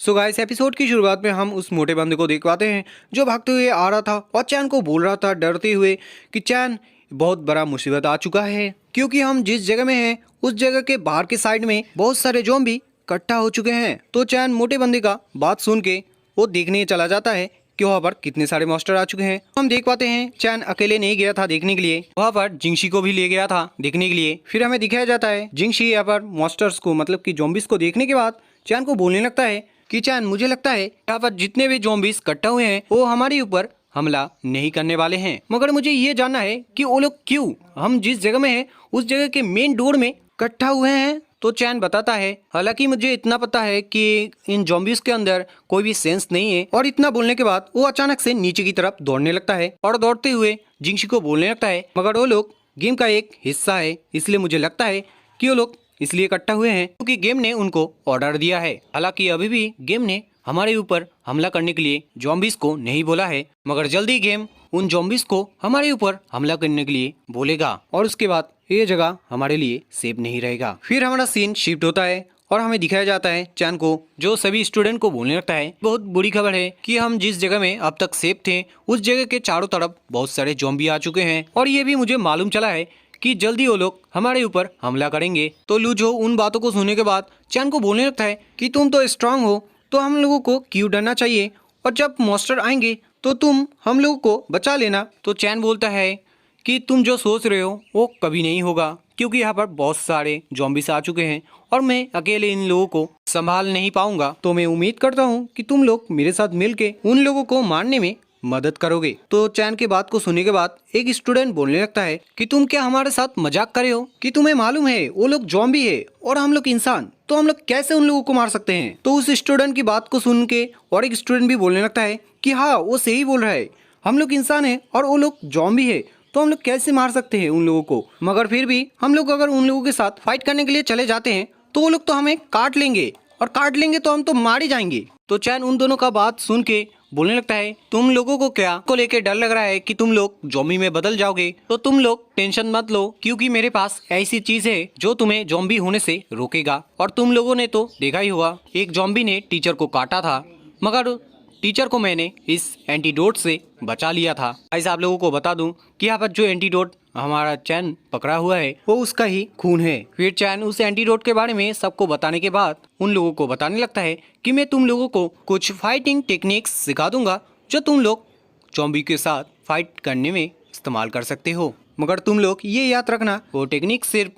So guys episode की शुरुआत में हम उस मोटे बंदे को देख पाते हैं जो भागते हुए आ रहा था और चैन को बोल रहा था डरते हुए कि चैन बहुत बड़ा मुसीबत आ चुका है, क्योंकि हम जिस जगह में हैं उस जगह के बाहर के साइड में बहुत सारे ज़ॉम्बी इकट्ठा हो चुके हैं। तो चैन मोटे बंदे का बात सुन के वो देखने चला जाता है कि वहाँ पर कितने सारे मॉन्स्टर आ चुके हैं। हम देख पाते हैं चैन अकेले नहीं गया था देखने के लिए, वहाँ पर जिंगशी को भी ले गया था देखने के लिए। फिर हमें दिखाया जाता है जिंगशी यहाँ पर मॉन्स्टर्स को मतलब कि ज़ॉम्बीज को देखने के बाद चैन को बोलने लगता है कि चैन मुझे लगता है यहाँ पर जितने भी ज़ॉम्बीज इकट्ठा हुए हैं वो हमारे ऊपर हमला नहीं करने वाले हैं, मगर मुझे ये जानना है कि वो लोग क्यों हम जिस जगह में हैं उस जगह के मेन डोर में इकट्ठा हुए हैं। तो चैन बताता है हालांकि मुझे इतना पता है कि इन ज़ॉम्बीज के अंदर कोई भी सेंस नहीं है। और इतना बोलने के बाद वो अचानक से नीचे की तरफ दौड़ने लगता है और दौड़ते हुए जिंगशी को बोलने लगता है मगर वो लोग गेम का एक हिस्सा है, इसलिए मुझे लगता है कि वो लोग इसलिए इकट्ठा हुए हैं क्योंकि गेम ने उनको ऑर्डर दिया है। हालांकि अभी भी गेम ने हमारे ऊपर हमला करने के लिए ज़ॉम्बीज को नहीं बोला है, मगर जल्दी गेम उन ज़ॉम्बीज को हमारे ऊपर हमला करने के लिए बोलेगा और उसके बाद ये जगह हमारे लिए सेफ नहीं रहेगा। फिर हमारा सीन शिफ्ट होता है और हमें दिखाया जाता है चैन को जो सभी स्टूडेंट को बोलने लगता है बहुत बुरी खबर है कि हम जिस जगह में अब तक सेफ थे उस जगह के चारों तरफ बहुत सारे ज़ॉम्बी आ चुके हैं और ये भी मुझे मालूम चला है कि जल्दी वो लोग हमारे ऊपर हमला करेंगे। तो लूजो उन बातों को सुनने के बाद चैन को बोलने लगता है कि तुम तो स्ट्रांग हो तो हम लोगों को क्यों डरना चाहिए और जब मॉन्स्टर आएंगे तो तुम हम लोगों को बचा लेना। तो चैन बोलता है कि तुम जो सोच रहे हो वो कभी नहीं होगा क्योंकि यहाँ पर बहुत सारे ज़ॉम्बीज आ चुके हैं और मैं अकेले इन लोगों को संभाल नहीं पाऊंगा। तो मैं उम्मीद करता हूँ कि तुम लोग मेरे साथ मिलके उन लोगों को मारने में मदद करोगे। तो चैन के बात को सुनने के बाद एक स्टूडेंट बोलने लगता है कि तुम क्या हमारे साथ मजाक कर रहे हो कि तुम्हें मालूम है वो लोग ज़ॉम्बी है और हम लोग इंसान, तो हम लोग कैसे उन लोगों को मार सकते हैं। तो उस स्टूडेंट की बात को सुन के और एक स्टूडेंट भी बोलने लगता है कि हाँ वो सही बोल रहा है, हम लोग इंसान है और वो लोग ज़ॉम्बी है तो हम लोग कैसे मार सकते हैं उन लोगों को। मगर फिर भी हम लोग अगर उन लोगों के साथ फाइट करने के लिए चले जाते हैं तो वो लोग तो हमें काट लेंगे और काट लेंगे तो हम तो मार ही जाएंगे। तो चैन उन दोनों का बात सुन के बोलने लगता है तुम लोगों को क्या को लेके डर लग रहा है कि तुम लोग ज़ॉम्बी में बदल जाओगे, तो तुम लोग टेंशन मत लो क्योंकि मेरे पास ऐसी चीज है जो तुम्हें ज़ॉम्बी होने से रोकेगा। और तुम लोगों ने तो देखा ही हुआ एक ज़ॉम्बी ने टीचर को काटा था मगर टीचर को मैंने इस एंटीडोट से बचा लिया था। ऐसे आप लोगों को बता दूं कि यहाँ पर जो एंटीडोट हमारा चैन पकड़ा हुआ है वो उसका ही खून है। फिर चैन उस एंटीडोट के बारे में सबको बताने के बाद उन लोगों को बताने लगता है कि मैं तुम लोगों को कुछ फाइटिंग टेक्निक्स सिखा दूंगा जो तुम लोग ज़ॉम्बी के साथ फाइट करने में इस्तेमाल कर सकते हो, मगर तुम लोग ये याद रखना वो टेक्निक सिर्फ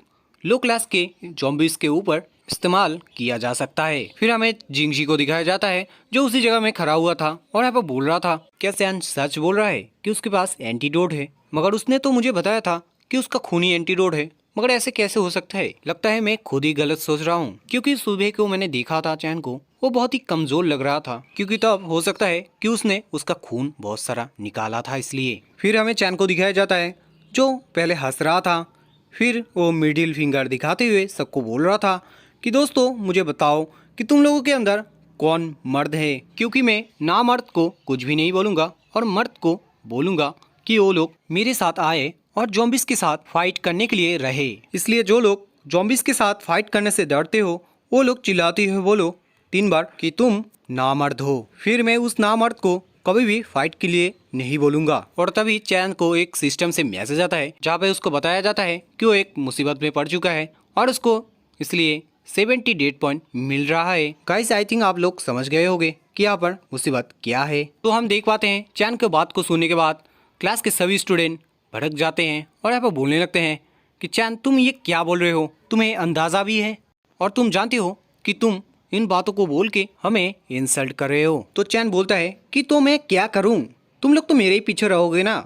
लो क्लास के ज़ॉम्बीज के ऊपर इस्तेमाल किया जा सकता है। फिर हमें जिंगशी को दिखाया जाता है जो उसी जगह में खड़ा हुआ था और यहाँ पर बोल रहा था क्या चैन सच बोल रहा है कि उसके पास एंटीडोट है, मगर उसने तो मुझे बताया था कि उसका खूनी एंटीडोट है, मगर ऐसे कैसे हो सकता है। लगता है मैं खुद ही गलत सोच रहा हूँ क्योंकि सुबह को मैंने देखा था चैन को वो बहुत ही कमजोर लग रहा था क्योंकि तब हो सकता है कि उसने उसका खून बहुत सारा निकाला था इसलिए। फिर हमें चैन को दिखाया जाता है जो पहले हंस रहा था, फिर वो मिडिल फिंगर दिखाते हुए सबको बोल रहा था कि दोस्तों मुझे बताओ कि तुम लोगों के अंदर कौन मर्द है, क्योंकि मैं ना मर्द को कुछ भी नहीं बोलूँगा और मर्द को बोलूँगा कि वो लोग मेरे साथ आए और ज़ॉम्बीज के साथ फाइट करने के लिए रहे। इसलिए जो लोग ज़ॉम्बीज के साथ फाइट करने से डरते हो वो लोग चिल्लाते हुए बोलो 3 बार कि तुम नामर्द हो। फिर मैं उस नामर्द को कभी भी फाइट के लिए नहीं बोलूँगा। और तभी चैन को एक सिस्टम से मैसेज आता है जहाँ पे उसको बताया जाता है कि वो एक मुसीबत में पड़ चुका है और उसको इसलिए 70 डेट पॉइंट मिल रहा है। गाइस आई थिंक आप लोग समझ गए होंगे कि यहाँ पर मुसीबत क्या है। तो हम देख पाते हैं चैन के बात को सुनने के बाद क्लास के सभी स्टूडेंट भड़क जाते हैं और यहाँ पर बोलने लगते हैं कि चैन तुम ये क्या बोल रहे हो, तुम्हें अंदाज़ा भी है और तुम जानते हो कि तुम इन बातों को बोल के हमें इंसल्ट कर रहे हो। तो चैन बोलता है कि तो मैं क्या करूँ, तुम लोग तो मेरे ही पीछे रहोगे ना,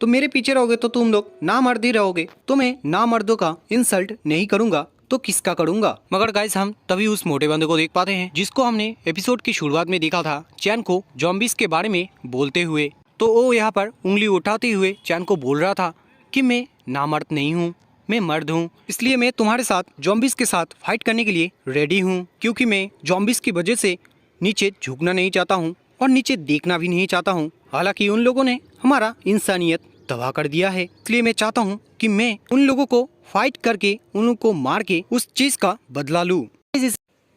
तो मेरे पीछे रहोगे तो तुम लोग नामर्द ही रहोगे, तो मैं नामर्दों का इंसल्ट नहीं करूँगा तो किसका करूंगा। मगर गाइस हम तभी उस मोटे बंदे को देख पाते हैं जिसको हमने एपिसोड की शुरुआत में देखा था चैन को ज़ॉम्बीज के बारे में बोलते हुए। तो वो यहाँ पर उंगली उठाते हुए चैन को बोल रहा था कि मैं नामर्द नहीं हूँ, मैं मर्द हूँ, इसलिए मैं तुम्हारे साथ ज़ॉम्बीज के साथ फाइट करने के लिए रेडी हूँ क्योंकि मैं ज़ॉम्बीज की वजह से नीचे झुकना नहीं चाहता हूँ और नीचे देखना भी नहीं चाहता हूँ। हालांकि उन लोगों ने हमारा इंसानियत तबाह कर दिया है, इसलिए मैं चाहता हूँ कि मैं उन लोगों को फाइट करके उनको मार के उस चीज का बदला लूं।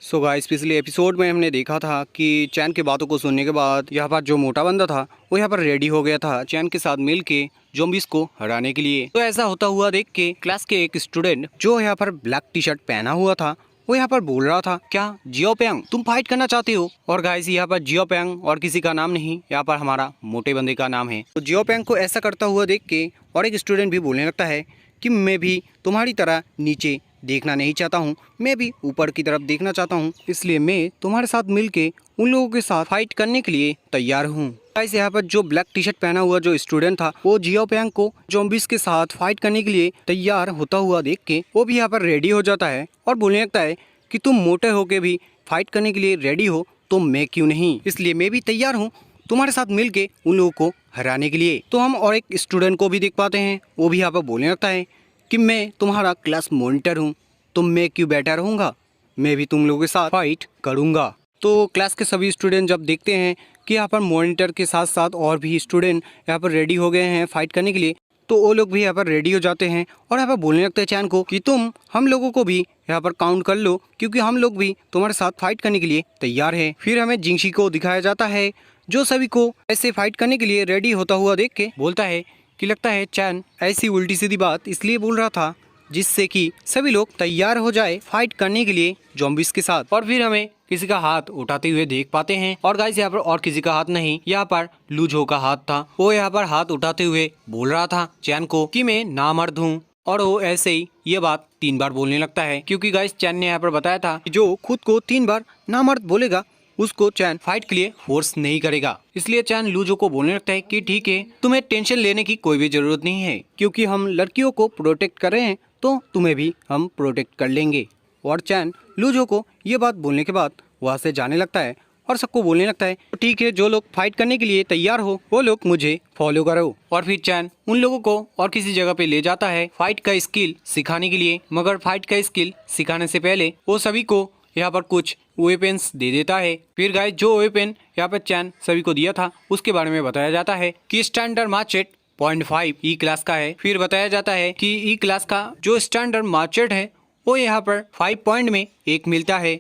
सो गाइस, पिछले एपिसोड में हमने देखा था कि चैन की बातों को सुनने के बाद यहाँ पर जो मोटा बंदा था वो यहाँ पर रेडी हो गया था चैन के साथ मिल के ज़ॉम्बीज़ को हराने के लिए। तो ऐसा होता हुआ देख के क्लास के एक स्टूडेंट जो यहाँ पर ब्लैक टी शर्ट पहना हुआ था वो यहाँ पर बोल रहा था, क्या जियोपेंग तुम फाइट करना चाहते हो? और गाइस, यहाँ पर जियोपेंग और किसी का नाम नहीं, यहाँ पर हमारा मोटे बंदे का नाम है। तो जियोपेंग को ऐसा करता हुआ देख के और एक स्टूडेंट भी बोलने लगता है कि मैं भी तुम्हारी तरह नीचे देखना नहीं चाहता हूँ, मैं भी ऊपर की तरफ देखना चाहता हूँ, इसलिए मैं तुम्हारे साथ मिलके उन लोगों के साथ फाइट करने के लिए तैयार हूँ। गाइस, यहाँ पर जो ब्लैक टी शर्ट पहना हुआ जो स्टूडेंट था वो जियोपेंग को ज़ॉम्बीज़ के साथ फाइट करने के लिए तैयार होता हुआ देख के वो भी यहाँ पर रेडी हो जाता है और बोलने लगता है कि तुम मोटे होके भी फाइट करने के लिए रेडी हो तो मैं क्यों नहीं, इसलिए मैं भी तैयार हूँ तुम्हारे साथ मिलके उन लोगों को हराने के लिए। तो हम और एक स्टूडेंट को भी देख पाते हैं, वो भी यहाँ पर बोलने लगता है कि मैं तुम्हारा क्लास मॉनिटर हूँ तो मैं क्यों बैठा रहूँगा, मैं भी तुम लोगों के साथ फाइट करूँगा। तो क्लास के सभी स्टूडेंट जब देखते हैं कि यहाँ पर मॉनिटर के साथ साथ और भी स्टूडेंट यहाँ पर रेडी हो गए हैं फाइट करने के लिए, तो वो लोग भी यहाँ पर रेडी हो जाते हैं और यहाँ पर बोलने लगते हैं चैन को कि तुम हम लोगों को भी यहाँ पर काउंट कर लो क्योंकि हम लोग भी तुम्हारे साथ फाइट करने के लिए तैयार हैं। फिर हमें जिंगशी को दिखाया जाता है जो सभी को ऐसे फाइट करने के लिए रेडी होता हुआ देख के बोलता है कि लगता है चैन ऐसी उल्टी सीधी बात इसलिए बोल रहा था जिससे कि सभी लोग तैयार हो जाए फाइट करने के लिए ज़ॉम्बीज़ के साथ। और फिर हमें किसी का हाथ उठाते हुए देख पाते हैं और गाइस, यहाँ पर और किसी का हाथ नहीं, यहाँ पर लूजो का हाथ था। वो यहाँ पर हाथ उठाते हुए बोल रहा था चैन को कि मैं नामर्द हूँ, और वो ऐसे ही ये बात 3 बार बोलने लगता है क्योंकि गाइस चैन ने यहाँ पर बताया था कि जो खुद को 3 बार नामर्द बोलेगा उसको चैन फाइट के लिए फोर्स नहीं करेगा। इसलिए चैन लूजो को बोलने लगता है कि ठीक है, तुम्हें टेंशन लेने की कोई भी जरूरत नहीं है क्योंकि हम लड़कियों को प्रोटेक्ट कर रहे हैं तो तुम्हें भी हम प्रोटेक्ट कर लेंगे। और चैन लूजो को ये बात बोलने के बाद वहाँ से जाने लगता है और सबको बोलने लगता है तो ठीक है, जो लोग फाइट करने के लिए तैयार हो वो लोग मुझे फॉलो करो। और फिर चैन उन लोगों को और किसी जगह पे ले जाता है फाइट का स्किल सिखाने के लिए, मगर फाइट का स्किल सिखाने से पहले वो सभी को यहाँ पर कुछ वेपन्स दे देता है। फिर गाइस, जो वेपन यहाँ पर चैन सभी को दिया था उसके बारे में बताया जाता है कि स्टैंडर्ड मार्चेट 0.5 ई क्लास का है। फिर बताया जाता है कि ई क्लास का जो स्टैंडर्ड मार्चेट है वो यहाँ पर 5 पॉइंट में 1 मिलता है।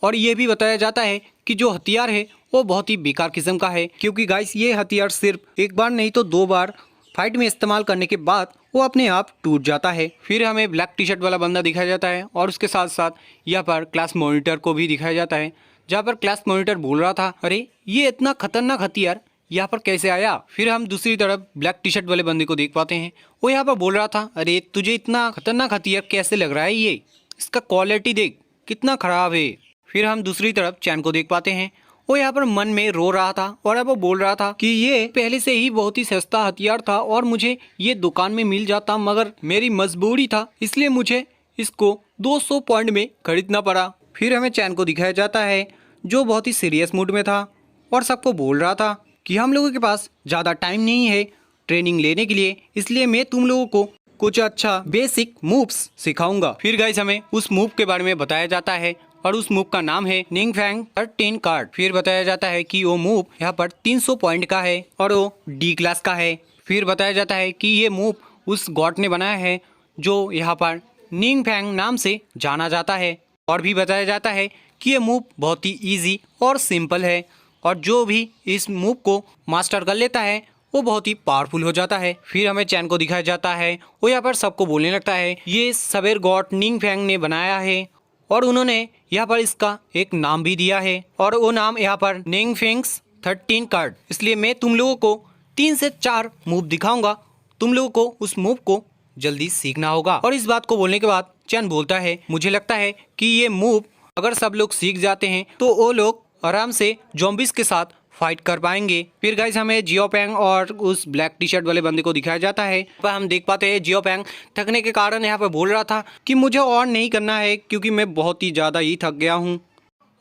और ये भी बताया जाता है कि जो हथियार है वो बहुत ही बेकार किस्म का है क्योंकि गाइस ये हथियार सिर्फ एक बार नहीं तो 2 बार फाइट में इस्तेमाल करने के बाद वो अपने आप टूट जाता है। फिर हमें ब्लैक टी शर्ट वाला बंदा दिखाया जाता है और उसके साथ साथ यहाँ पर क्लास मॉनिटर को भी दिखाया जाता है, जहाँ पर क्लास मॉनिटर बोल रहा था अरे ये इतना खतरनाक हथियार यहाँ पर कैसे आया। फिर हम दूसरी तरफ ब्लैक टी शर्ट वाले बंदे को देख पाते हैं, वो यहाँ पर बोल रहा था अरे तुझे इतना खतरनाक हथियार कैसे लग रहा है, ये इसका क्वालिटी देख कितना खराब है। फिर हम दूसरी तरफ चैन को देख पाते हैं, वो यहाँ पर मन में रो रहा था और अब वो बोल रहा था कि ये पहले से ही बहुत ही सस्ता हथियार था और मुझे ये दुकान में मिल जाता मगर मेरी मजबूरी था इसलिए मुझे इसको 200 पॉइंट में खरीदना पड़ा। फिर हमें चैन को दिखाया जाता है जो बहुत ही सीरियस मूड में था और सबको बोल रहा था कि हम लोगों के पास ज़्यादा टाइम नहीं है ट्रेनिंग लेने के लिए, इसलिए मैं तुम लोगों को कुछ अच्छा बेसिक मूव्स सिखाऊंगा। फिर गाइस, हमें उस मूव के बारे में बताया जाता है और उस मूव का नाम है निंगफैंग 13 कार्ड। फिर बताया जाता है कि वो मूव यहाँ पर 300 पॉइंट का है और वो डी क्लास का है। फिर बताया जाता है कि ये मूव उस गॉड ने बनाया है जो यहाँ पर निंगफैंग नाम से जाना जाता है। और भी बताया जाता है कि ये मूव बहुत ही इजी और सिंपल है और जो भी इस मूव को मास्टर कर लेता है वो बहुत ही पावरफुल हो जाता है। फिर हमें चैन को दिखाया जाता है, वो यहाँ पर सबको बोलने लगता है ये सवेर गॉड निंगफैंग ने बनाया है और उन्होंने यहाँ पर इसका एक नाम भी दिया है और वो नाम यहाँ पर निंगफैंग्स 13 कार्ड। इसलिए मैं तुम लोगों को 3 से 4 मूव दिखाऊंगा, तुम लोगों को उस मूव को जल्दी सीखना होगा। और इस बात को बोलने के बाद चैन बोलता है मुझे लगता है कि ये मूव अगर सब लोग सीख जाते हैं तो वो लोग आराम से ज़ॉम्बीज़ के साथ फाइट कर पाएंगे। फिर गाइस, हमें जियोपेंग और उस ब्लैक टी शर्ट वाले बंदे को दिखाया जाता है, पर हम देख पाते हैं जियोपेंग थकने के कारण यहाँ पर बोल रहा था कि मुझे और नहीं करना है क्योंकि मैं बहुत ही ज़्यादा ही थक गया हूँ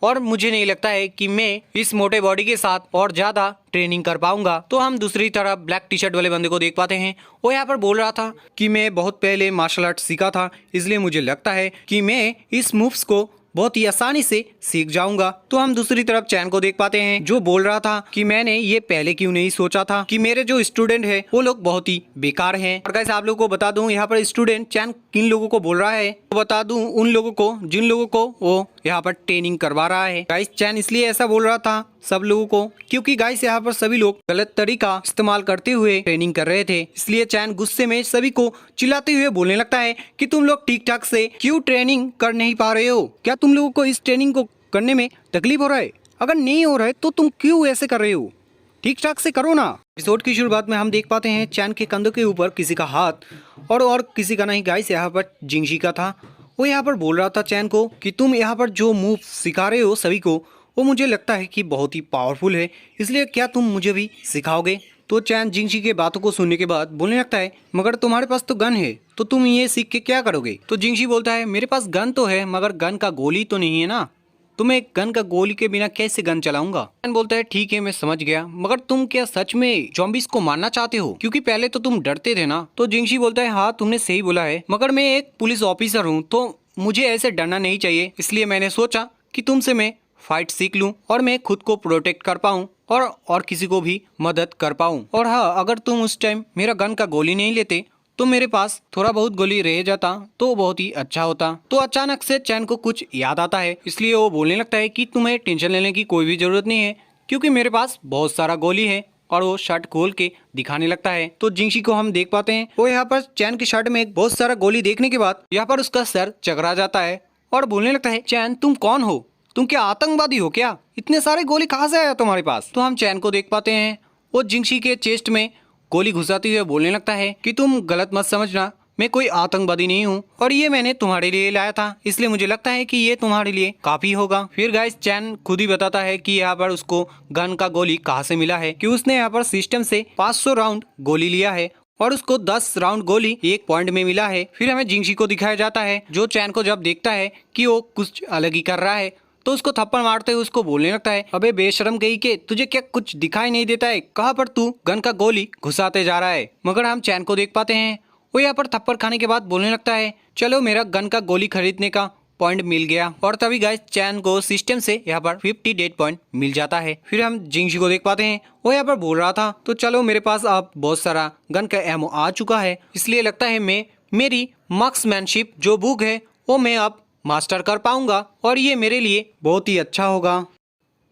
और मुझे नहीं लगता है कि मैं इस मोटे बॉडी के साथ और ज़्यादा ट्रेनिंग कर पाऊंगा। तो हम दूसरी तरफ ब्लैक टी शर्ट वाले बंदे को देख पाते हैं, वो यहाँ पर बोल रहा था कि मैं बहुत पहले मार्शल आर्ट सीखा था इसलिए मुझे लगता है कि मैं इस मूव्स को बहुत ही आसानी से सीख जाऊंगा। तो हम दूसरी तरफ चैन को देख पाते हैं जो बोल रहा था कि मैंने ये पहले क्यों नहीं सोचा था कि मेरे जो स्टूडेंट है वो लोग बहुत ही बेकार हैं। और गाइस आप लोगों को बता दूं यहाँ पर स्टूडेंट चैन किन लोगों को बोल रहा है, तो बता दूं उन लोगों को जिन लोगों को वो यहाँ पर ट्रेनिंग करवा रहा है। गाइस चैन इसलिए ऐसा बोल रहा था सब लोगों को क्योंकि गाइस यहाँ पर सभी लोग गलत तरीका इस्तेमाल करते हुए ट्रेनिंग कर रहे थे। इसलिए चैन गुस्से में सभी को चिल्लाते हुए बोलने लगता है कि तुम लोग ठीक ठाक से क्यों ट्रेनिंग कर नहीं पा रहे हो? क्या तुम लोगों को इस ट्रेनिंग को करने में तकलीफ हो रहा है? अगर नहीं हो रहा है तो तुम क्यों ऐसे कर रहे हो? ठीक ठाक से करो ना। एपिसोड की शुरुआत में हम देख पाते हैं चैन के कंधों के ऊपर किसी का हाथ और किसी का नहीं गाइस यहाँ पर जिंगशी का था। वो यहाँ पर बोल रहा था चैन को कि तुम यहाँ पर जो मूव सिखा रहे हो सभी को वो मुझे लगता है कि बहुत ही पावरफुल है, इसलिए क्या तुम मुझे भी सिखाओगे? तो चैन जिंगशी के बातों को सुनने के बाद बोलने लगता है मगर तुम्हारे पास तो गन है तो तुम ये सीख के क्या करोगे? तो जिंगशी बोलता है मेरे पास गन तो है मगर गन का गोली तो नहीं है ना, तो मैं गन का गोली के बिना कैसे गन चलाऊंगा? चैन बोलता है ठीक है मैं समझ गया, मगर तुम क्या सच में ज़ॉम्बीज़ को मारना चाहते हो? क्योंकि पहले तो तुम डरते थे ना। तो जिंगशी बोलता है हाँ तुमने सही बोला है, मगर मैं एक पुलिस ऑफिसर हूँ तो मुझे ऐसे डरना नहीं चाहिए, इसलिए मैंने सोचा कि तुमसे मैं फाइट सीख लूं और मैं खुद को प्रोटेक्ट कर पाऊं और किसी को भी मदद कर पाऊं। और हाँ अगर तुम उस टाइम मेरा गन का गोली नहीं लेते तो मेरे पास थोड़ा बहुत गोली रह जाता तो बहुत ही अच्छा होता। तो अचानक से चैन को कुछ याद आता है, इसलिए वो बोलने लगता है कि तुम्हें टेंशन लेने की कोई भी जरूरत नहीं है क्योंकि मेरे पास बहुत सारा गोली है। और वो शर्ट खोल के दिखाने लगता है। तो जिंगशी को हम देख पाते हैं वो यहाँ पर चैन की शर्ट में बहुत सारा गोली देखने के बाद यहाँ पर उसका सर चकरा जाता है और बोलने लगता है चैन तुम कौन हो? तुम क्या आतंकवादी हो क्या? इतने सारे गोली कहाँ से आया तुम्हारे पास? तो हम चैन को देख पाते हैं वो जिंगशी के चेस्ट में गोली घुसाते हुए बोलने लगता है कि तुम गलत मत समझना, मैं कोई आतंकवादी नहीं हूँ और ये मैंने तुम्हारे लिए लाया था, इसलिए मुझे लगता है कि ये तुम्हारे लिए काफी होगा। फिर गाइस चैन खुद ही बताता है कि यहाँ पर उसको गन का गोली कहाँ से मिला है कि उसने यहाँ पर सिस्टम से 500 राउंड गोली लिया है और उसको 10 राउंड गोली एक पॉइंट में मिला है। फिर हमें जिंगशी को दिखाया जाता है जो चैन को जब देखता है कि वो कुछ अलग ही कर रहा है तो उसको थप्पड़ मारते हुए उसको बोलने लगता है अबे बेशरम गई के, तुझे क्या कुछ दिखाई नहीं देता है? कहाँ पर तू गन का गोली घुसाते जा रहा है? मगर हम चैन को देख पाते हैं वो यहाँ पर थप्पड़ खाने के बाद बोलने लगता है चलो मेरा गन का गोली खरीदने का पॉइंट मिल गया। और तभी गाइस चैन को सिस्टम से यहाँ पर 50 डेट पॉइंट मिल जाता है। फिर हम जिंगशी को देख पाते हैं वो यहाँ पर बोल रहा था तो चलो मेरे पास अब बहुत सारा गन का एमो आ चुका है, इसलिए लगता है मैं मेरी मार्क्समैनशिप जो बुक है वो मैं अब मास्टर कर पाऊंगा और ये मेरे लिए बहुत ही अच्छा होगा।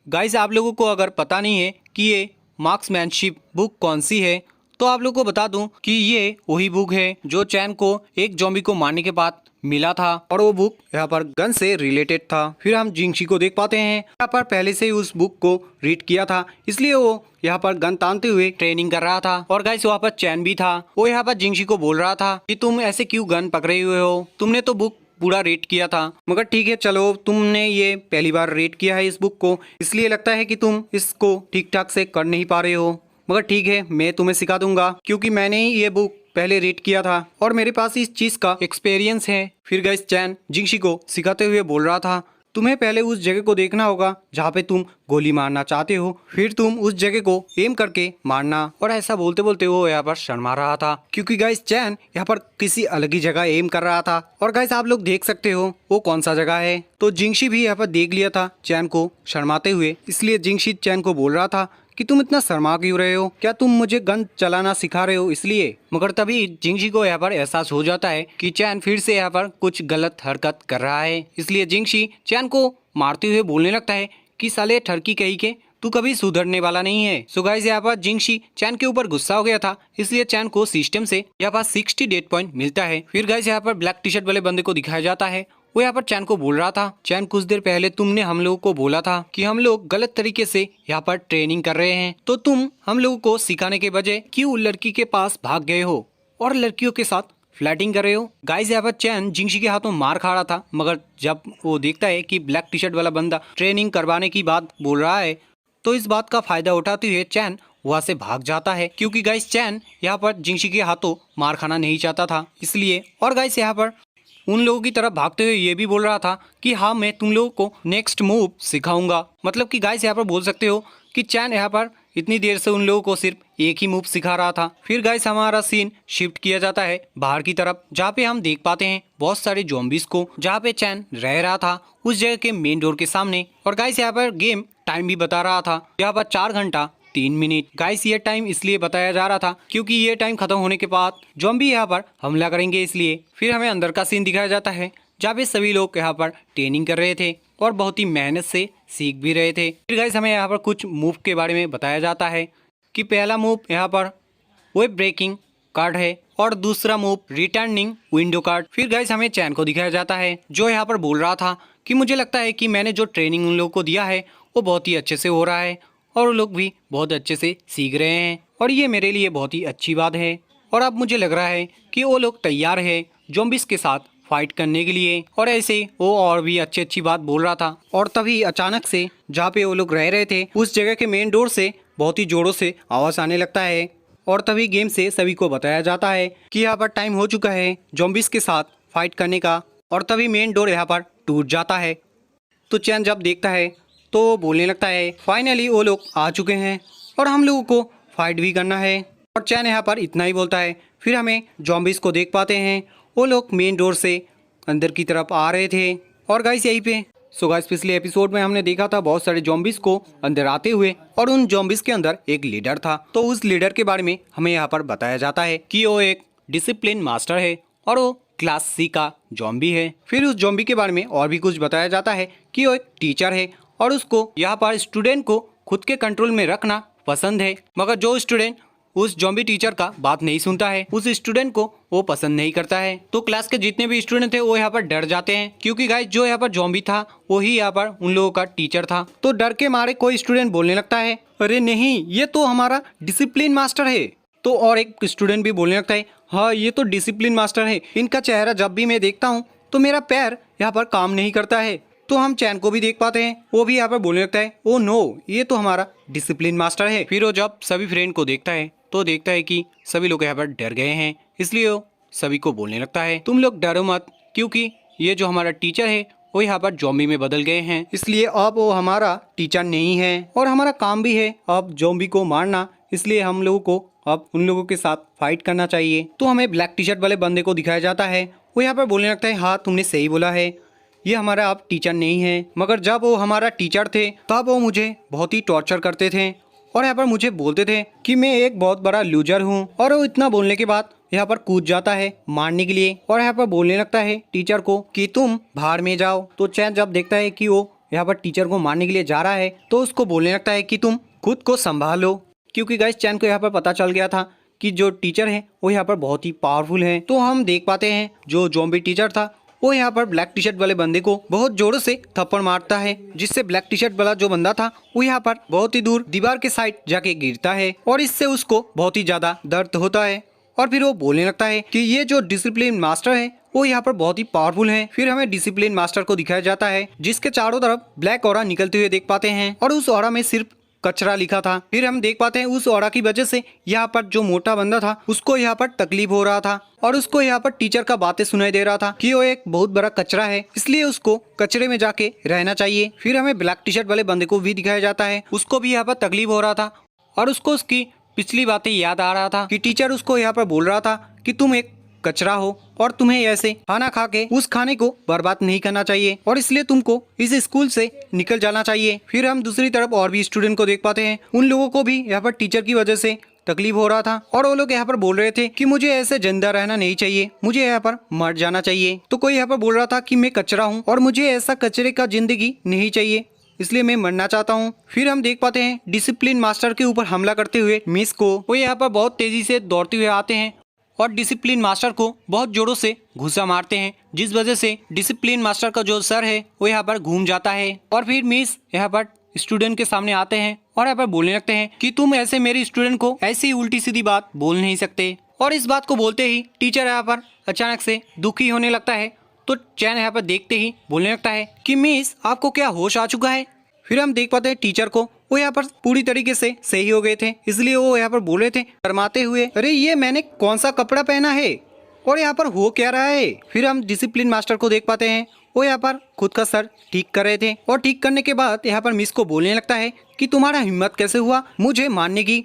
गाइस आप लोगों को अगर पता नहीं है कि ये मार्क्समैनशिप बुक कौन सी है तो आप लोगों को बता दूं कि ये वही बुक है जो चैन को एक ज़ॉम्बी को मारने के बाद मिला था और वो बुक यहाँ पर गन से रिलेटेड था। फिर हम जिंगशी को देख पाते हैं यहाँ पर पहले से ही उस बुक को रीड किया था, इसलिए वो यहाँ पर गन तानते हुए ट्रेनिंग कर रहा था। और गाइस वहाँ पर चैन भी था, वो यहाँ पर जिंगशी को बोल रहा था कि तुम ऐसे क्यों गन पकड़े हुए हो, तुमने तो बुक पूरा रेड किया था। मगर ठीक है चलो तुमने ये पहली बार रेड किया है इस बुक को, इसलिए लगता है कि तुम इसको ठीक ठाक से कर नहीं पा रहे हो, मगर ठीक है मैं तुम्हें सिखा दूंगा क्योंकि मैंने ही ये बुक पहले रीड किया था और मेरे पास इस चीज का एक्सपीरियंस है। फिर गाइस चैन जिंगशी को सिखाते हुए बोल रहा था तुम्हें पहले उस जगह को देखना होगा जहाँ पे तुम गोली मारना चाहते हो, फिर तुम उस जगह को एम करके मारना। और ऐसा बोलते बोलते वो यहाँ पर शर्मा रहा था क्योंकि गाइस चैन यहाँ पर किसी अलग ही जगह एम कर रहा था। और गाइस आप लोग देख सकते हो वो कौन सा जगह है। तो जिंगशी भी यहाँ पर देख लिया था चैन को शर्माते हुए, इसलिए जिंगशी चैन को बोल रहा था कि तुम इतना शर्मा क्यों रहे हो, क्या तुम मुझे गन चलाना सिखा रहे हो इसलिए? मगर तभी जिंगशी को यहाँ पर एहसास हो जाता है कि चैन फिर से यहाँ पर कुछ गलत हरकत कर रहा है, इसलिए जिंगशी चैन को मारते हुए बोलने लगता है कि साले ठरकी कहीं के तू कभी सुधरने वाला नहीं है। सो गाइस यहाँ पर जिंगशी चैन के ऊपर गुस्सा हो गया था, इसलिए चैन को सिस्टम से यहाँ पर 60 डेट पॉइंट मिलता है। फिर गाइस यहाँ पर ब्लैक टी शर्ट वाले बंदे को दिखाया जाता है, वो यहाँ पर चैन को बोल रहा था चैन कुछ देर पहले तुमने हम लोगों को बोला था कि हम लोग गलत तरीके से यहाँ पर ट्रेनिंग कर रहे हैं, तो तुम हम लोगों को सिखाने के बजाय क्यों लड़की के पास भाग गए हो और लड़कियों के साथ फ्लैटिंग कर रहे हो। गाइस यहाँ पर चैन जिंगशी के हाथों मार खा रहा था, मगर जब वो देखता है कि ब्लैक टी शर्ट वाला बंदा ट्रेनिंग करवाने की बात बोल रहा है तो इस बात का फायदा उठाते हुए चैन वहाँ से भाग जाता है क्योंकि गाइस चैन यहाँ पर जिंगशी के हाथों मार खाना नहीं चाहता था इसलिए। और गाइस यहाँ पर उन लोगों की तरफ भागते हुए ये भी बोल रहा था कि हाँ मैं तुम लोगों को नेक्स्ट मूव सिखाऊंगा। मतलब कि गाइस यहाँ पर बोल सकते हो कि चैन यहाँ पर इतनी देर से उन लोगों को सिर्फ एक ही मूव सिखा रहा था। फिर गाइस हमारा सीन शिफ्ट किया जाता है बाहर की तरफ, जहाँ पे हम देख पाते हैं बहुत सारे ज़ॉम्बीज को, जहाँ पे चैन रह रहा था उस जगह के मेन डोर के सामने। और गाइस यहाँ पर गेम टाइम भी बता रहा था, यहाँ पर 4 घंटा 3 मिनट। गाइस ये टाइम इसलिए बताया जा रहा था क्योंकि ये टाइम खत्म होने के बाद ज़ॉम्बी यहाँ पर हमला करेंगे, इसलिए। फिर हमें अंदर का सीन दिखाया जाता है जहाँ पे सभी लोग यहाँ पर ट्रेनिंग कर रहे थे और बहुत ही मेहनत से सीख भी रहे थे। फिर गाइस हमें यहाँ पर कुछ मूव के बारे में बताया जाता है कि पहला मूव यहाँ पर वेब ब्रेकिंग कार्ड है और दूसरा मूव रिटर्निंग विंडो कार्ड। फिर गाइस हमें चैन को दिखाया जाता है जो यहाँ पर बोल रहा था कि मुझे लगता है कि मैंने जो ट्रेनिंग उन लोगों को दिया है वो बहुत ही अच्छे से हो रहा है और वो लोग भी बहुत अच्छे से सीख रहे हैं और ये मेरे लिए बहुत ही अच्छी बात है। और अब मुझे लग रहा है कि वो लोग तैयार है ज़ॉम्बीज़ के साथ फाइट करने के लिए। और ऐसे वो और भी अच्छी बात बोल रहा था और तभी अचानक से जहाँ पे वो लोग रह रहे थे उस जगह के मेन डोर से बहुत ही जोरों से आवाज़ आने लगता है और तभी गेम से सभी को बताया जाता है कि यहाँ पर टाइम हो चुका है ज़ॉम्बीज़ के साथ फाइट करने का। और तभी मेन डोर यहाँ पर टूट जाता है। तो चैन जब देखता है तो वो बोलने लगता है फाइनली वो लोग आ चुके हैं और हम लोगों को फाइट भी करना है। और चैन यहाँ पर इतना ही बोलता है। फिर हमें ज़ॉम्बीज़ को देख पाते हैं, वो लोग मेन डोर से अंदर की तरफ आ रहे थे। और गाइस यहीं पे गाइस पिछले एपिसोड में हमने देखा था बहुत सारे ज़ॉम्बीज़ को अंदर आते हुए और उन ज़ॉम्बीज़ के अंदर एक लीडर था। तो उस लीडर के बारे में हमें यहाँ पर बताया जाता है कि वो एक डिसिप्लिन मास्टर है और वो क्लास सी का ज़ॉम्बी है। फिर उस ज़ॉम्बी के बारे में और भी कुछ बताया जाता है कि वो एक टीचर है और उसको यहाँ पर स्टूडेंट को खुद के कंट्रोल में रखना पसंद है, मगर जो स्टूडेंट उस ज़ॉम्बी टीचर का बात नहीं सुनता है उस स्टूडेंट को वो पसंद नहीं करता है। तो क्लास के जितने भी स्टूडेंट थे वो यहाँ पर डर जाते हैं क्योंकि गाइस जो यहाँ पर ज़ॉम्बी था वही यहाँ पर उन लोगों का टीचर था। तो डर के मारे कोई स्टूडेंट बोलने लगता है अरे नहीं, ये तो हमारा डिसिप्लिन मास्टर है। तो और एक स्टूडेंट भी बोलने लगता है हाँ ये तो डिसिप्लिन मास्टर है, इनका चेहरा जब भी मैं देखता हूँ तो मेरा पैर यहाँ पर काम नहीं करता है। तो हम चैन को भी देख पाते हैं, वो भी यहाँ पर बोलने लगता है ओ नो, ये तो हमारा डिसिप्लिन मास्टर है। फिर वो जब सभी फ्रेंड को देखता है तो देखता है कि सभी लोग यहाँ पर डर गए हैं, इसलिए वो सभी को बोलने लगता है तुम लोग डरो मत क्योंकि ये जो हमारा टीचर है वो यहाँ पर ज़ॉम्बी में बदल गए हैं, इसलिए अब वो हमारा टीचर नहीं है और हमारा काम भी है अब ज़ॉम्बी को मारना, इसलिए हम लोगों को अब उन लोगों के साथ फाइट करना चाहिए। तो हमें ब्लैक टी शर्ट वाले बंदे को दिखाया जाता है, वो यहाँ पर बोलने लगता है हाँ तुमने सही बोला है, ये हमारा अब टीचर नहीं है, मगर जब वो हमारा टीचर थे तब वो मुझे बहुत ही टॉर्चर करते थे और यहाँ पर मुझे बोलते थे कि मैं एक बहुत बड़ा लूजर हूँ। और वो इतना बोलने के बाद यहाँ पर कूद जाता है मारने के लिए और यहाँ पर बोलने लगता है टीचर को कि तुम बाहर में जाओ। तो चैन जब देखता है कि वो यहाँ पर टीचर को मारने के लिए जा रहा है तो उसको बोलने लगता है कि तुम खुद को संभालो, क्योंकि गाइस चैन को यहाँ पर पता चल गया था कि जो टीचर है वो यहाँ पर बहुत ही पावरफुल है। तो हम देख पाते हैं जो ज़ॉम्बी टीचर था वो यहाँ पर ब्लैक टी शर्ट वाले बंदे को बहुत जोरों से थप्पड़ मारता है, जिससे ब्लैक टी शर्ट वाला जो बंदा था वो यहाँ पर बहुत ही दूर दीवार के साइड जाके गिरता है और इससे उसको बहुत ही ज्यादा दर्द होता है। और फिर वो बोलने लगता है कि ये जो डिसिप्लिन मास्टर है वो यहाँ पर बहुत ही पावरफुल है। फिर हमें डिसिप्लिन मास्टर को दिखाया जाता है जिसके चारों तरफ ब्लैक ऑरा निकलते हुए देख पाते हैं और उस ऑरा में सिर्फ कचरा लिखा था। फिर हम देख पाते हैं उस ऑरा की वजह से यहाँ पर जो मोटा बंदा था उसको यहाँ पर तकलीफ हो रहा था और उसको यहाँ पर टीचर का बातें सुनाई दे रहा था कि वो एक बहुत बड़ा कचरा है, इसलिए उसको कचरे में जाके रहना चाहिए। फिर हमें ब्लैक टी शर्ट वाले बंदे को भी दिखाया जाता है, उसको भी यहाँ पर तकलीफ हो रहा था और उसको उसकी पिछली बातें याद आ रहा था कि टीचर उसको यहाँ पर बोल रहा था कि तुम एक कचरा हो और तुम्हें ऐसे खाना खा के उस खाने को बर्बाद नहीं करना चाहिए और इसलिए तुमको इस स्कूल से निकल जाना चाहिए। फिर हम दूसरी तरफ और भी स्टूडेंट को देख पाते हैं, उन लोगों को भी यहाँ पर टीचर की वजह से तकलीफ हो रहा था और वो लोग यहाँ पर बोल रहे थे कि मुझे ऐसे जिंदा रहना नहीं चाहिए, मुझे यहाँ पर मर जाना चाहिए। तो कोई यहाँ पर बोल रहा था कि मैं कचरा हूँ और मुझे ऐसा कचरे का जिंदगी नहीं चाहिए, इसलिए मैं मरना चाहता हूँ। फिर हम देख पाते हैं डिसिप्लिन मास्टर के ऊपर हमला करते हुए मिस को, वो यहाँ पर बहुत तेजी से दौड़ते हुए आते हैं और डिसिप्लिन मास्टर को बहुत जोरों से घुसा मारते हैं, जिस वजह से डिसिप्लिन मास्टर का जो सर है वो यहाँ पर घूम जाता है। और फिर मिस यहाँ पर स्टूडेंट के सामने आते हैं और यहाँ पर बोलने लगते हैं कि तुम ऐसे मेरे स्टूडेंट को ऐसी उल्टी सीधी बात बोल नहीं सकते। और इस बात को बोलते ही टीचर यहाँ पर अचानक से दुखी होने लगता है। तो चैन यहाँ पर देखते ही बोलने लगता है कि मिस आपको क्या होश आ चुका है। फिर हम देख पाते हैं टीचर को, वो यहाँ पर पूरी तरीके से सही हो गए थे, इसलिए वो यहाँ पर बोले थे शर्माते हुए अरे ये मैंने कौन सा कपड़ा पहना है और यहाँ पर हो क्या रहा है। फिर हम डिसिप्लिन मास्टर को देख पाते हैं, वो यहाँ पर खुद का सर ठीक कर रहे थे और ठीक करने के बाद यहाँ पर मिस को बोलने लगता है कि तुम्हारा हिम्मत कैसे हुआ मुझे मारने की।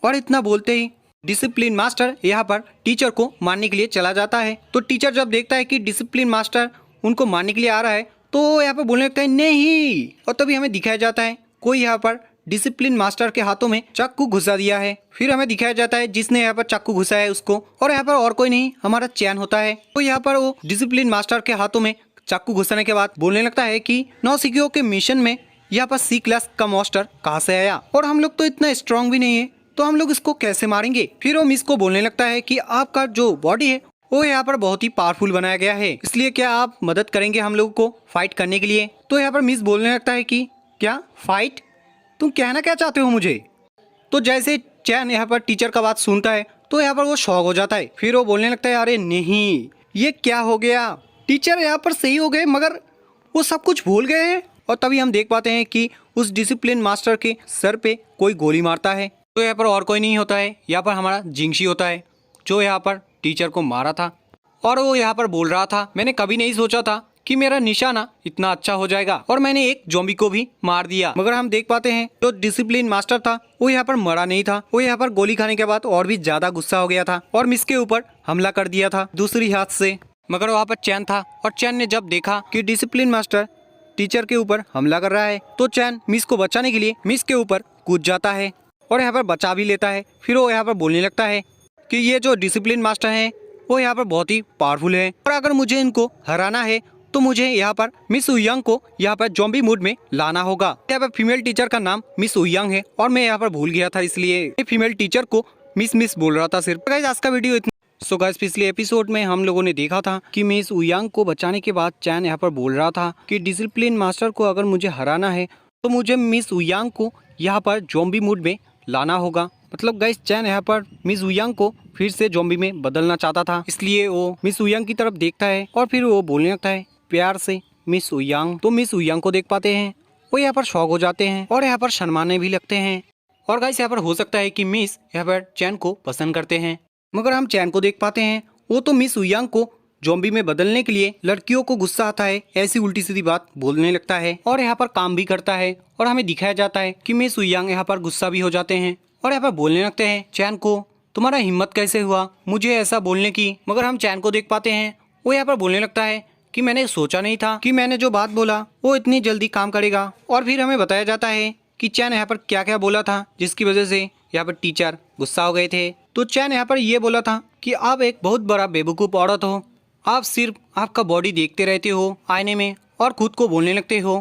और इतना बोलते ही डिसिप्लिन मास्टर यहाँ पर टीचर को मारने के लिए चला जाता है। तो टीचर जब देखता है कि डिसिप्लिन मास्टर उनको मारने के लिए आ रहा है तो यहाँ पर बोलने लगता है नहीं। और तभी हमें दिखाया जाता है कोई यहाँ पर डिसिप्लिन मास्टर के हाथों में चाकू घुसा दिया है। फिर हमें दिखाया जाता है जिसने यहाँ पर चाकू घुसा है उसको, और यहाँ पर और कोई नहीं हमारा चैन होता है। तो यहाँ पर वो डिसिप्लिन मास्टर के हाथों में चाकू घुसाने के बाद बोलने लगता है कि नौसिखियों के मिशन में यहाँ पर C क्लास का मॉन्स्टर कहाँ से आया, और हम लोग तो इतना स्ट्रांग भी नहीं है तो हम लोग इसको कैसे मारेंगे। फिर वो मिस को बोलने लगता है कि आपका जो बॉडी है वो यहाँ पर बहुत ही पावरफुल बनाया गया है, इसलिए क्या आप मदद करेंगे हम लोगों को फाइट करने के लिए। तो यहाँ पर मिस बोलने लगता है कि क्या फाइट, तुम कहना क्या चाहते हो मुझे। तो जैसे चैन यहाँ पर टीचर का बात सुनता है तो यहाँ पर वो शॉक हो जाता है। फिर वो बोलने लगता है अरे नहीं ये क्या हो गया, टीचर यहाँ पर सही हो गए मगर वो सब कुछ भूल गए हैं। और तभी हम देख पाते हैं कि उस डिसिप्लिन मास्टर के सर पे कोई गोली मारता है। तो यहाँ पर और कोई नहीं होता है, यहाँ पर हमारा जिंगशी होता है जो यहाँ पर टीचर को मारा था। और वो यहाँ पर बोल रहा था मैंने कभी नहीं सोचा था कि मेरा निशाना इतना अच्छा हो जाएगा, और मैंने एक ज़ॉम्बी को भी मार दिया। मगर हम देख पाते हैं जो डिसिप्लिन मास्टर था वो यहाँ पर मरा नहीं था, वो यहाँ पर गोली खाने के बाद और भी ज्यादा गुस्सा हो गया था और मिस के ऊपर हमला कर दिया था दूसरी हाथ से। मगर वहाँ पर चैन था और चैन ने जब देखा कि डिसिप्लिन मास्टर टीचर के ऊपर हमला कर रहा है तो चैन मिस को बचाने के लिए मिस के ऊपर कूद जाता है और यहाँ पर बचा भी लेता है। फिर वो यहाँ पर बोलने लगता है कि ये जो डिसिप्लिन मास्टर है वो यहाँ पर बहुत ही पावरफुल है, और अगर मुझे इनको हराना है तो मुझे यहाँ पर मिस उयंग को यहाँ पर ज़ॉम्बी मूड में लाना होगा। यहाँ पर फीमेल टीचर का नाम मिस उयंग है और मैं यहाँ पर भूल गया था इसलिए फीमेल टीचर को मिस बोल रहा था सिर्फ। गाइस आज का वीडियो इतना। सो गाइस पिछले एपिसोड में हम लोगों ने देखा था कि मिस उयंग को बचाने के बाद चैन यहाँ पर बोल रहा था कि डिसिप्लिन मास्टर को अगर मुझे हराना है तो मुझे मिस उयंग को यहाँ पर ज़ॉम्बी मूड में लाना होगा। मतलब गाइस चैन यहाँ पर मिस उयंग को फिर से ज़ॉम्बी में बदलना चाहता था, इसलिए वो मिस उयंग की तरफ देखता है और फिर वो बोलने लगता है प्यार से मिस उयंग। तो मिस उयंग को देख पाते हैं, वो यहाँ पर शॉक हो जाते हैं और यहाँ पर शर्माने भी लगते हैं। और गाइस यहाँ पर हो सकता है कि मिस यहाँ पर चैन को पसंद करते हैं, मगर हम चैन को देख पाते हैं वो तो मिस उयंग को ज़ॉम्बी में बदलने के लिए लड़कियों को गुस्सा आता है ऐसी उल्टी सीधी बात बोलने लगता है और यहाँ पर काम भी करता है। और हमें दिखाया जाता है कि मिस उयंग यहाँ पर गुस्सा भी हो जाते हैं और यहाँ पर बोलने लगते हैं चैन को तुम्हारा हिम्मत कैसे हुआ मुझे ऐसा बोलने की। मगर हम चैन को देख पाते हैं वो यहाँ पर बोलने लगता है कि मैंने सोचा नहीं था कि मैंने जो बात बोला वो इतनी जल्दी काम करेगा। और फिर हमें बताया जाता है कि चैन यहाँ पर क्या क्या बोला था जिसकी वजह से यहाँ पर टीचर गुस्सा हो गए थे। तो चैन यहाँ पर ये बोला था कि आप एक बहुत बड़ा बेवकूफ़ औरत हो, आप सिर्फ आपका बॉडी देखते रहते हो आईने में और खुद को बोलने लगते हो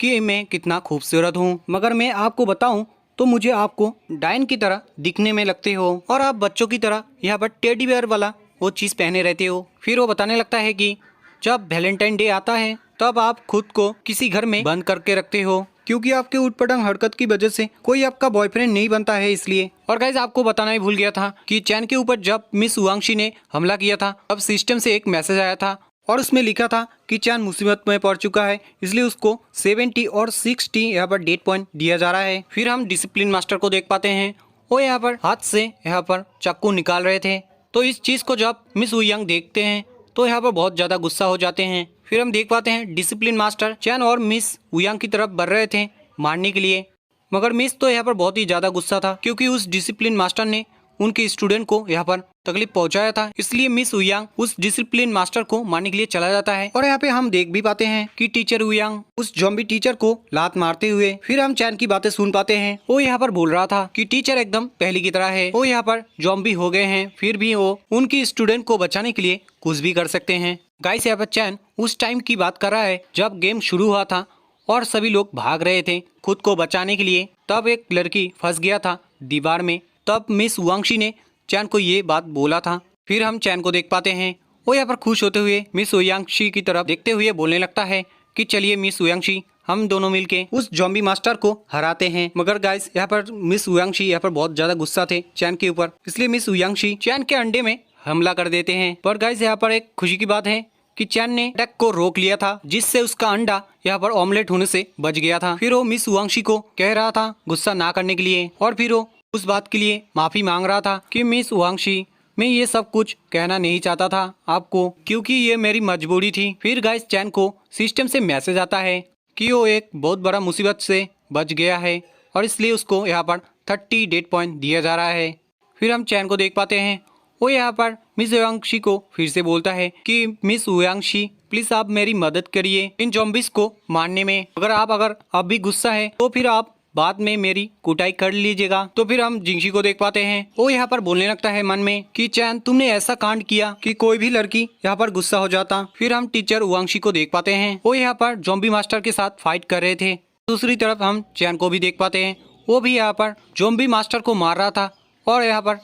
कि मैं कितना खूबसूरत हूँ, मगर मैं आपको बताऊँ तो मुझे आपको डायन की तरह दिखने में लगते हो और आप बच्चों की तरह यहाँ पर टेडी बेयर वाला वो चीज़ पहने रहते हो। फिर वो बताने लगता है कि जब वैलेंटाइन डे आता है तब आप खुद को किसी घर में बंद करके रखते हो क्योंकि आपके उटपटांग हरकत की वजह से कोई आपका बॉयफ्रेंड नहीं बनता है इसलिए। और गाइस आपको बताना ही भूल गया था कि चैन के ऊपर जब मिस वांगशी ने हमला किया था तब सिस्टम से एक मैसेज आया था और उसमें लिखा था कि चैन मुसीबत में पड़ चुका है, इसलिए उसको 70 और 60 यहाँ पर डेट पॉइंट दिया जा रहा है। फिर हम डिसिप्लिन मास्टर को देख पाते हैं वो यहाँ पर हाथ से यहाँ पर चाकू निकाल रहे थे। तो इस चीज़ को जब मिस उयंग देखते हैं तो यहाँ पर बहुत ज़्यादा गुस्सा हो जाते हैं। फिर हम देख पाते हैं डिसिप्लिन मास्टर चैन और मिस उयंग की तरफ बढ़ रहे थे मारने के लिए, मगर मिस तो यहाँ पर बहुत ही ज़्यादा गुस्सा था क्योंकि उस डिसिप्लिन मास्टर ने उनके स्टूडेंट को यहाँ पर तकलीफ पहुंचाया था, इसलिए मिस उयंग उस डिसिप्लिन मास्टर को मारने के लिए चला जाता है। और यहाँ पे हम देख भी पाते हैं कि टीचर उयंग उस ज़ॉम्बी टीचर को लात मारते हुए। फिर हम चैन की बातें सुन पाते हैं, वो यहाँ पर बोल रहा था कि टीचर एकदम पहले की तरह है, वो यहाँ पर ज़ॉम्बी हो गए हैं फिर भी वो उनकी स्टूडेंट को बचाने के लिए कुछ भी कर सकते हैं। गाइस यहाँ पर चैन उस टाइम की बात कर रहा है जब गेम शुरू हुआ था और सभी लोग भाग रहे थे खुद को बचाने के लिए, तब एक लड़की फंस गया था दीवार में, तब मिस वांगशी ने चैन को ये बात बोला था। फिर हम चैन को देख पाते हैं वो यहाँ पर खुश होते हुए मिस वांगशी की तरफ देखते हुए बोलने लगता है कि चलिए मिस वांगशी हम दोनों मिलके उस ज़ॉम्बी मास्टर को हराते हैं। मगर गाइस यहाँ पर मिस वांगशी यहाँ पर बहुत ज्यादा गुस्सा थे चैन के ऊपर, इसलिए मिस वांगशी चैन के अंडे में हमला कर देते हैं। पर गाइस यहाँ पर एक खुशी की बात है कि चैन ने अटैक को रोक लिया था जिससे उसका अंडा यहाँ पर ऑमलेट होने से बच गया था। फिर वो मिस वांगशी को कह रहा था गुस्सा ना करने के लिए और फिर वो उस बात के लिए माफी मांग रहा था कि मिस वांगशी मैं ये सब कुछ कहना नहीं चाहता था आपको, क्योंकि ये मेरी मजबूरी थी। फिर गाइस चैन को सिस्टम से मैसेज आता है कि वो एक बहुत बड़ा मुसीबत से बच गया है और इसलिए उसको यहाँ पर 30 डेट पॉइंट दिया जा रहा है। फिर हम चैन को देख पाते हैं, वो यहाँ पर मिस ओयांगशी को फिर से बोलता है कि मिस ओयांगशी प्लीज आप मेरी मदद करिए इन ज़ॉम्बीज को मारने में। अगर अब भी गुस्सा है तो फिर आप बाद में मेरी कुटाई कर लीजिएगा। तो फिर हम जिंगशी को देख पाते हैं, वो यहाँ पर बोलने लगता है मन में कि चैन तुमने ऐसा कांड किया कि कोई भी लड़की यहाँ पर गुस्सा हो जाता। फिर हम टीचर ओयांगशी को देख पाते हैं, वो यहाँ पर ज़ॉम्बी मास्टर के साथ फाइट कर रहे थे। दूसरी तरफ हम चैन को भी देख पाते हैं, वो भी यहाँ पर ज़ॉम्बी मास्टर को मार रहा था और यहाँ पर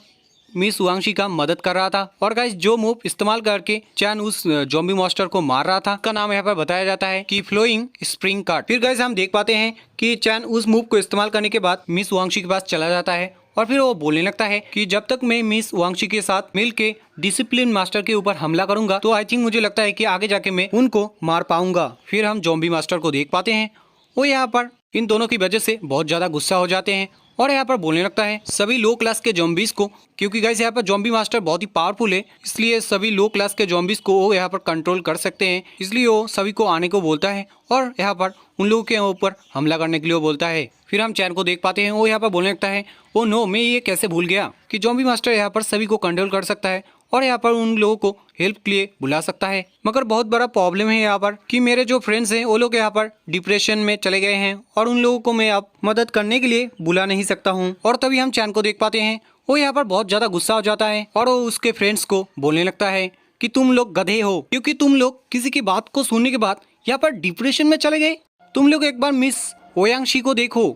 मिस ओयांगशी का मदद कर रहा था। और गाइस जो मूव इस्तेमाल करके चैन उस ज़ॉम्बी मास्टर को मार रहा था का नाम यहाँ पर बताया जाता है कि फ्लोइंग स्प्रिंग कार्ड। फिर गाइस हम देख पाते हैं कि चैन उस मूव को इस्तेमाल करने के बाद मिस ओयांगशी के पास चला जाता है और फिर वो बोलने लगता है कि जब तक मैं मिस ओयांगशी के साथ मिलके डिसिप्लिन मास्टर के ऊपर हमला करूंगा तो आई थिंक मुझे लगता है कि आगे जाके मैं उनको मार पाऊंगा। फिर हम ज़ॉम्बी मास्टर को देख पाते हैं, वो यहाँ पर इन दोनों की वजह से बहुत ज्यादा गुस्सा हो जाते हैं और यहाँ पर बोलने लगता है सभी लो क्लास के ज़ॉम्बीज को, क्योंकि गाइस यहाँ पर ज़ॉम्बी मास्टर बहुत ही पावरफुल है, इसलिए सभी लो क्लास के ज़ॉम्बीज को वो यहाँ पर कंट्रोल कर सकते हैं। इसलिए वो सभी को आने को बोलता है और यहाँ पर उन लोगों के ऊपर हमला करने के लिए बोलता है। फिर हम चैन को देख पाते हैं, वो यहाँ पर बोलने लगता है ओ नो, मैं ये कैसे भूल गया कि ज़ॉम्बी मास्टर यहाँ पर सभी को कंट्रोल कर सकता है और यहाँ पर उन लोगों को हेल्प के लिए बुला सकता है। मगर बहुत बड़ा प्रॉब्लम है यहाँ पर कि मेरे जो फ्रेंड्स हैं वो लोग यहाँ पर डिप्रेशन में चले गए हैं और उन लोगों को मैं अब मदद करने के लिए बुला नहीं सकता हूँ। और तभी हम चैन को देख पाते हैं, वो यहाँ पर बहुत ज्यादा गुस्सा हो जाता है और वो उसके फ्रेंड्स को बोलने लगता है कि तुम लोग गधे हो, क्योंकि तुम लोग किसी की बात को सुनने के बाद यहाँ पर डिप्रेशन में चले गए। तुम लोग एक बार मिस ओयांगशी को देखो,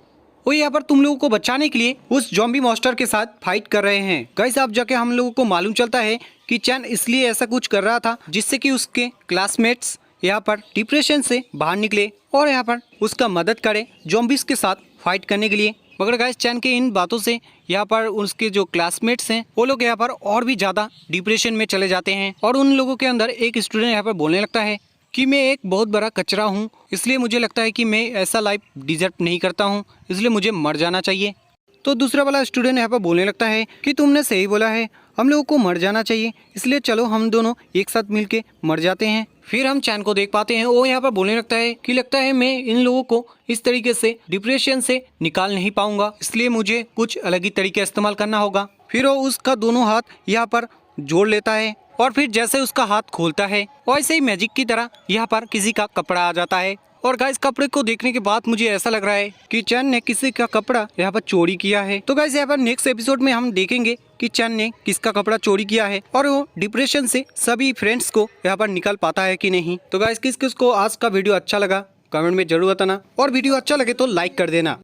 वो यहाँ पर तुम लोगों को बचाने के लिए उस ज़ॉम्बी मॉन्स्टर के साथ फाइट कर रहे हैं। गाइस अब जाके हम लोगों को मालूम चलता है कि चैन इसलिए ऐसा कुछ कर रहा था जिससे कि उसके क्लासमेट्स यहाँ पर डिप्रेशन से बाहर निकले और यहाँ पर उसका मदद करे ज़ॉम्बीज के साथ फाइट करने के लिए। मगर गाइस चैन के इन बातों से यहाँ पर उसके जो क्लासमेट्स हैं वो लोग यहाँ पर और भी ज़्यादा डिप्रेशन में चले जाते हैं और उन लोगों के अंदर एक स्टूडेंट यहाँ पर बोलने लगता है कि मैं एक बहुत बड़ा कचरा हूँ, इसलिए मुझे लगता है कि मैं ऐसा लाइफ डिजर्व नहीं करता हूँ, इसलिए मुझे मर जाना चाहिए। तो दूसरा वाला स्टूडेंट यहाँ पर बोलने लगता है कि तुमने सही बोला है, हम लोगों को मर जाना चाहिए, इसलिए चलो हम दोनों एक साथ मिलके मर जाते हैं। फिर हम चैन को देख पाते हैं, वो यहाँ पर बोलने लगता है कि लगता है मैं इन लोगों को इस तरीके से डिप्रेशन से निकाल नहीं पाऊंगा, इसलिए मुझे कुछ अलग ही तरीके इस्तेमाल करना होगा। फिर वो उसका दोनों हाथ यहाँ पर जोड़ लेता है और फिर जैसे उसका हाथ खोलता है वैसे ही मैजिक की तरह यहाँ पर किसी का कपड़ा आ जाता है। और गाइस कपड़े को देखने के बाद मुझे ऐसा लग रहा है कि चैन ने किसी का कपड़ा यहाँ पर चोरी किया है। तो गाइस यहाँ पर नेक्स्ट एपिसोड में हम देखेंगे कि चैन ने किसका कपड़ा चोरी किया है और वो डिप्रेशन से सभी फ्रेंड्स को यहाँ पर निकाल पाता है कि नहीं। तो गाइस किस किस को आज का वीडियो अच्छा लगा कमेंट में जरूर बताना और वीडियो अच्छा लगे तो लाइक कर देना।